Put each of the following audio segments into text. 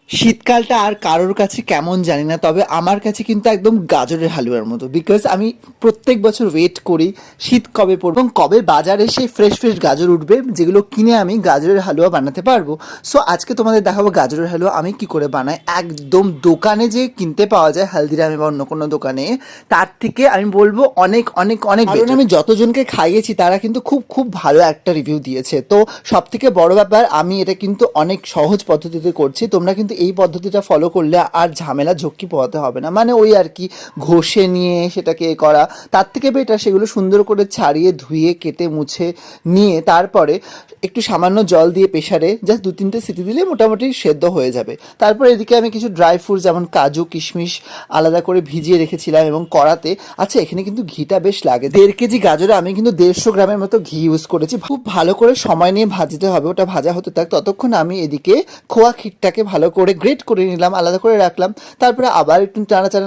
শীতকালটা আর কারোর কাছে কেমন জানি না, তবে আমার কাছে কিন্তু একদম গাজরের হালুয়ার মতো। বিকজ আমি প্রত্যেক বছর ওয়েট করি শীত কবে পড়বে এবং কবে বাজারে সেই ফ্রেশ ফ্রেশ গাজর উঠবে যেগুলো কিনে আমি গাজরের হালুয়া বানাতে পারবো। সো আজকে তোমাদের দেখাবো গাজরের হালুয়া আমি কি করে বানাই। একদম দোকানে যে কিনতে পাওয়া যায় হালদিরামে বা অন্য কোনো দোকানে, তার থেকে আমি বলবো অনেক অনেক অনেক, কারণ আমি যতজনকে খাইয়েছি তারা কিন্তু খুব খুব ভালো একটা রিভিউ দিয়েছে। তো সব থেকে বড় ব্যাপার, আমি এটা কিন্তু অনেক সহজ পদ্ধতিতে করছি। তোমরা কিন্তু এই পদ্ধতিটা ফলো করলে আর ঝামেলা ঝক্কি পোহাতে হবে না। মানে ওই আর কি ঘষে নিয়ে সেটাকে করা, তার থেকে বেটার সেগুলো সুন্দর করে ছাড়িয়ে ধুয়ে কেটে মুছে নিয়ে তারপরে একটু সামান্য জল দিয়ে প্রেশারে জাস্ট 2-3টে সিটি দিলে মোটামুটি সেদ্ধ হয়ে যাবে। তারপর এদিকে আমি কিছু ড্রাই ফ্রুট যেমন কাজু কিশমিশ আলাদা করে ভিজিয়ে রেখেছিলাম এবং কড়াতে, আচ্ছা এখানে কিন্তু ঘিটা বেশ লাগে। 1.5 কেজি গাজরে আমি কিন্তু 150 গ্রামের মতো ঘি ইউজ করেছি। খুব ভালো করে সময় নিয়ে ভাজতে হবে, ওটা ভাজা হতে থাক। ততক্ষণ আমি এদিকে খোয়া ক্ষীরটাকে ভালো করে গ্রেট করে নিলাম, আলাদা করে রাখলাম। তারপরে আবার একটু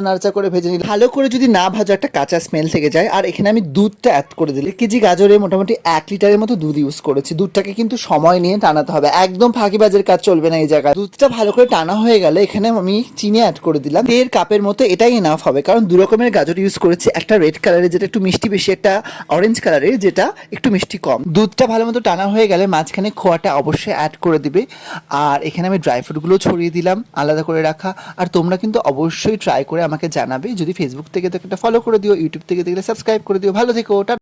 নাড়াচা করে ভেজে নিলাম। ভালো করে যদি না ভাজা একটা কাঁচা স্মেল থেকে যায়। আর এখানে আমি দুধটা অ্যাড করে দিলাম। 1 কেজি গাজরে মোটামুটি 1 লিটারের মতো দুধ ইউজ করেছি। দুধটাকে কিন্তু সময় নিয়ে টানাতে হবে, একদম ফাঁকিবাজের কাজ চলবে না এই জায়গায়। দুধটা ভালো করে টানা হয়ে গেলে এখানে আমি চিনি অ্যাড করে দিলাম 1.5 কাপের মতো। এটাই এনাফ হবে, কারণ দু রকমের গাজর ইউজ করেছি, একটা রেড কালারের যেটা একটু মিষ্টি বেশি, একটা অরেঞ্জ কালারের যেটা একটু মিষ্টি কম। দুধটা ভালো মতো টানা হয়ে গেলে মাঝখানে খোয়াটা অবশ্যই অ্যাড করে দিবে। আর এখানে আমি ড্রাই ফ্রুটগুলো ছড়িয়ে দিলাম আলাদা করে রাখা। আর তোমরা কিন্তু অবশ্যই ট্রাই করে আমাকে জানাবে। যদি ফেসবুক থেকে দেখে ফলো করে দিও, ইউটিউব থেকে দেখলে সাবস্ক্রাইব করে দিও। ভালো থেকো। ওটা